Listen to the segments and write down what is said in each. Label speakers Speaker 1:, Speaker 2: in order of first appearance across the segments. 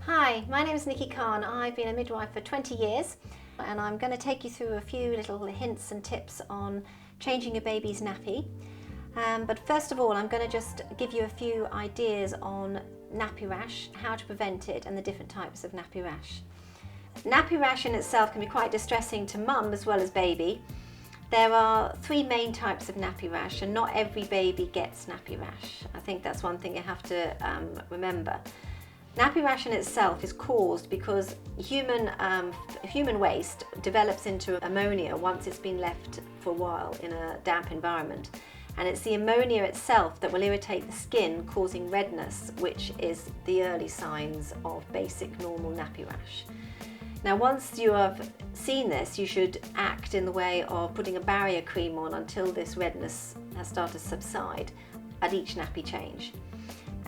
Speaker 1: Hi, my name is Nikki Khan. I've been a midwife for 20 years and I'm going to take you through a few little hints and tips on changing your baby's nappy. But first of all, I'm going to just give you a few ideas on nappy rash, how to prevent it and the different types of nappy rash. Nappy rash in itself can be quite distressing to mum as well as baby. There are three main types of nappy rash and not every baby gets nappy rash. I think that's one thing you have to remember. Nappy rash in itself is caused because human waste develops into ammonia once it's been left for a while in a damp environment. And it's the ammonia itself that will irritate the skin, causing redness, which is the early signs of basic normal nappy rash. Now, once you have seen this, you should act in the way of putting a barrier cream on until this redness has started to subside at each nappy change.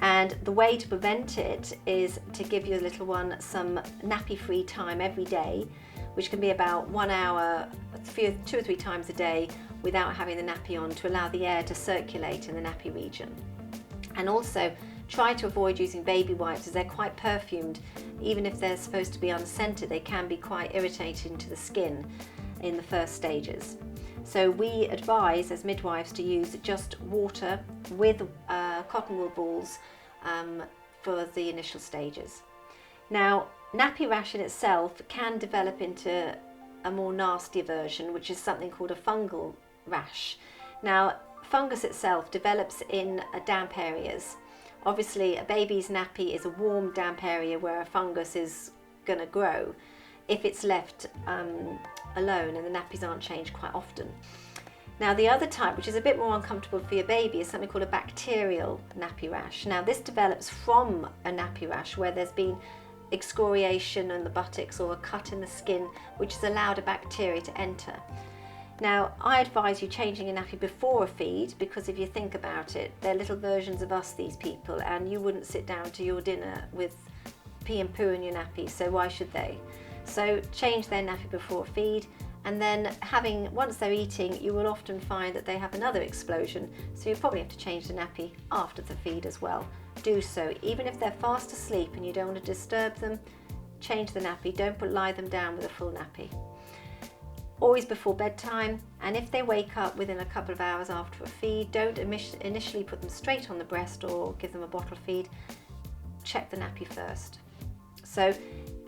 Speaker 1: And the way to prevent it is to give your little one some nappy-free time every day, which can be about 1 hour, 2 or 3 times a day without having the nappy on, to allow the air to circulate in the nappy region. And also try to avoid using baby wipes as they're quite perfumed. Even if they're supposed to be unscented, they can be quite irritating to the skin in the first stages. So we advise as midwives to use just water with cotton wool balls for the initial stages. Now, nappy rash in itself can develop into a more nasty version, which is something called a fungal rash. Now, fungus itself develops in damp areas. Obviously, a baby's nappy is a warm, damp area where a fungus is going to grow if it's left alone and the nappies aren't changed quite often. Now, the other type, which is a bit more uncomfortable for your baby, is something called a bacterial nappy rash. Now, this develops from a nappy rash where there's been excoriation in the buttocks or a cut in the skin, which has allowed a bacteria to enter. Now, I advise you changing a nappy before a feed, because if you think about it, they're little versions of us, these people, and you wouldn't sit down to your dinner with pee and poo in your nappy, so why should they? So change their nappy before a feed, and then once they're eating, you will often find that they have another explosion, so you probably have to change the nappy after the feed as well. Do so, even if they're fast asleep and you don't want to disturb them, change the nappy, don't lie them down with a full nappy. Always before bedtime, and if they wake up within a couple of hours after a feed, don't initially put them straight on the breast or give them a bottle feed. Check the nappy first. So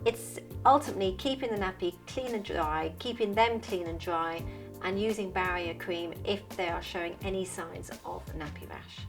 Speaker 1: it's ultimately keeping the nappy clean and dry, keeping them clean and dry, and using barrier cream if they are showing any signs of nappy rash.